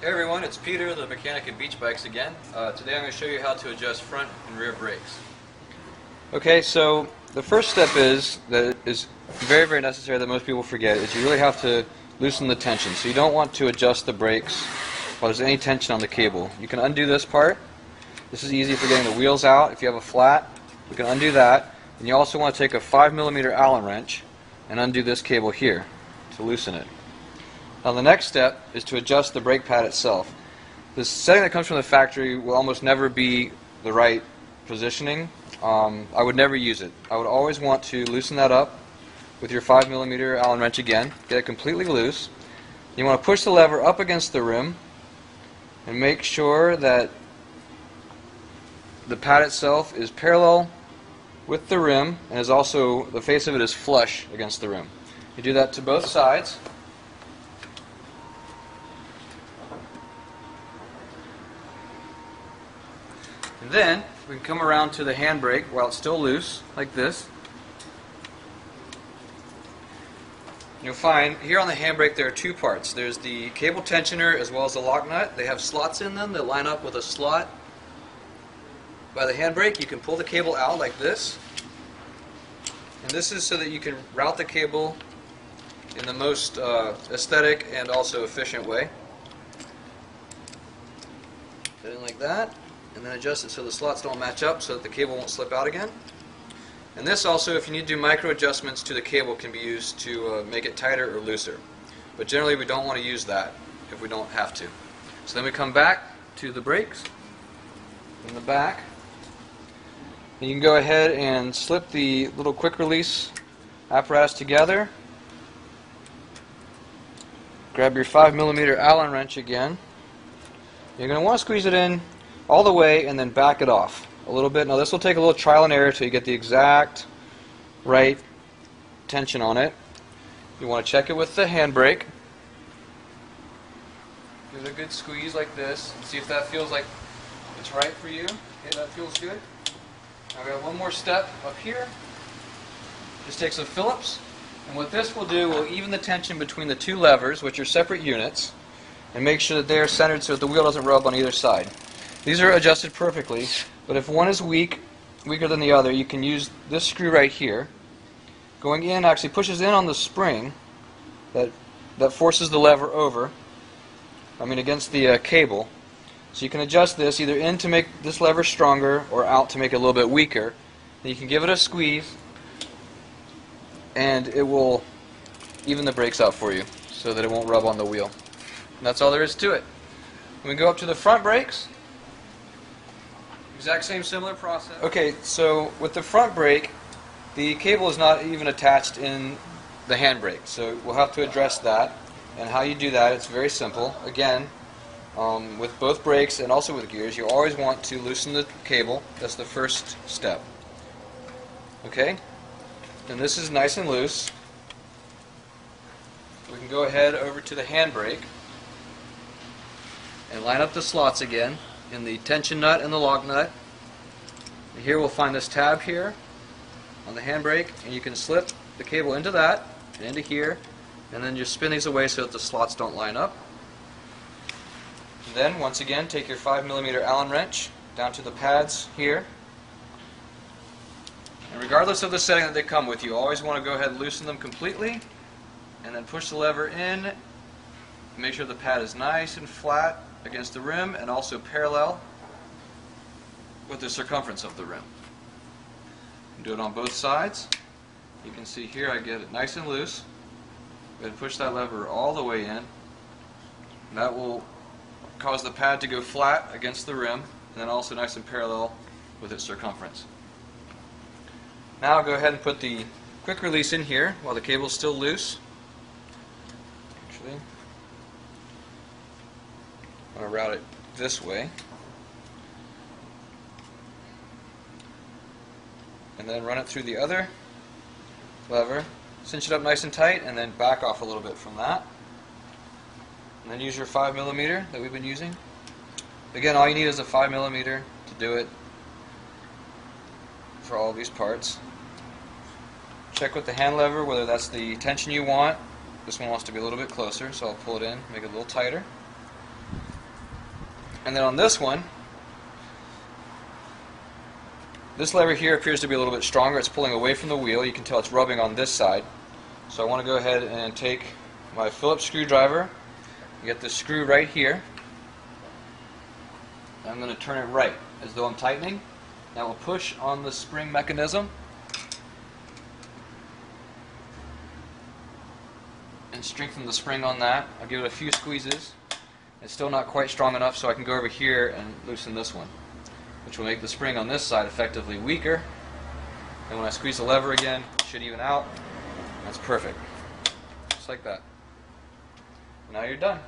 Hey everyone, it's Peter, the mechanic at Beachbikes again. Today I'm going to show you how to adjust front and rear brakes. Okay, so the first step is very, very necessary that most people forget is you really have to loosen the tension. So you don't want to adjust the brakes while there's any tension on the cable. You can undo this part. This is easy for getting the wheels out. If you have a flat, you can undo that. And you also want to take a 5mm Allen wrench and undo this cable here to loosen it. Now the next step is to adjust the brake pad itself. The setting that comes from the factory will almost never be the right positioning. I would never use it. I would always want to loosen that up with your 5mm Allen wrench again. Get it completely loose. You want to push the lever up against the rim and make sure that the pad itself is parallel with the rim and is also, the face of it is flush against the rim. You do that to both sides. And then we can come around to the handbrake while it's still loose, like this. You'll find here on the handbrake there are two parts. There's the cable tensioner as well as the lock nut. They have slots in them that line up with a slot by the handbrake. You can pull the cable out like this. And this is so that you can route the cable in the most aesthetic and also efficient way. Put it in like that. And then adjust it so the slots don't match up so that the cable won't slip out again. And this also, if you need to do micro adjustments to the cable, can be used to make it tighter or looser. But generally we don't want to use that if we don't have to. So then we come back to the brakes in the back. And you can go ahead and slip the little quick release apparatus together. Grab your 5mm Allen wrench again. You're going to want to squeeze it in all the way and then back it off a little bit. Now this will take a little trial and error until you get the exact right tension on it. You want to check it with the handbrake. Give it a good squeeze like this and see if that feels like it's right for you. Okay, that feels good. Now we have one more step up here. Just take some Phillips, and what this will do will even the tension between the two levers, which are separate units, and make sure that they are centered so that the wheel doesn't rub on either side. These are adjusted perfectly, but if one is weaker than the other, you can use this screw right here. Going in actually pushes in on the spring that forces the lever over, against the cable. So you can adjust this either in to make this lever stronger or out to make it a little bit weaker. And you can give it a squeeze and it will even the brakes out for you so that it won't rub on the wheel. And that's all there is to it. When we go up to the front brakes, exact same similar process. Okay, so with the front brake, the cable is not even attached in the handbrake, so we'll have to address that. And how you do that, it's very simple. Again, with both brakes and also with gears, you always want to loosen the cable. That's the first step. Okay? And this is nice and loose. We can go ahead over to the handbrake and line up the slots again in the tension nut and the lock nut. And here we'll find this tab here on the handbrake, and you can slip the cable into that and into here, and then just spin these away so that the slots don't line up. And then once again take your 5mm Allen wrench down to the pads here, and regardless of the setting that they come with, you always want to go ahead and loosen them completely and then push the lever in. Make sure the pad is nice and flat against the rim and also parallel with the circumference of the rim. Do it on both sides. You can see here I get it nice and loose. Go ahead and push that lever all the way in. And that will cause the pad to go flat against the rim and then also nice and parallel with its circumference. Now I'll go ahead and put the quick release in here while the cable is still loose. Actually, I'm going to route it this way. And then run it through the other lever, cinch it up nice and tight, and then back off a little bit from that. And then use your 5mm that we've been using. Again, all you need is a 5mm to do it for all of these parts. Check with the hand lever whether that's the tension you want. This one wants to be a little bit closer, so I'll pull it in, make it a little tighter. And then on this one, this lever here appears to be a little bit stronger. It's pulling away from the wheel. You can tell it's rubbing on this side. So I want to go ahead and take my Phillips screwdriver, get the screw right here. I'm going to turn it right as though I'm tightening. Now we'll push on the spring mechanism and strengthen the spring on that. I'll give it a few squeezes. It's still not quite strong enough, so I can go over here and loosen this one, which will make the spring on this side effectively weaker. And when I squeeze the lever again, it should even out. That's perfect. Just like that. Now you're done.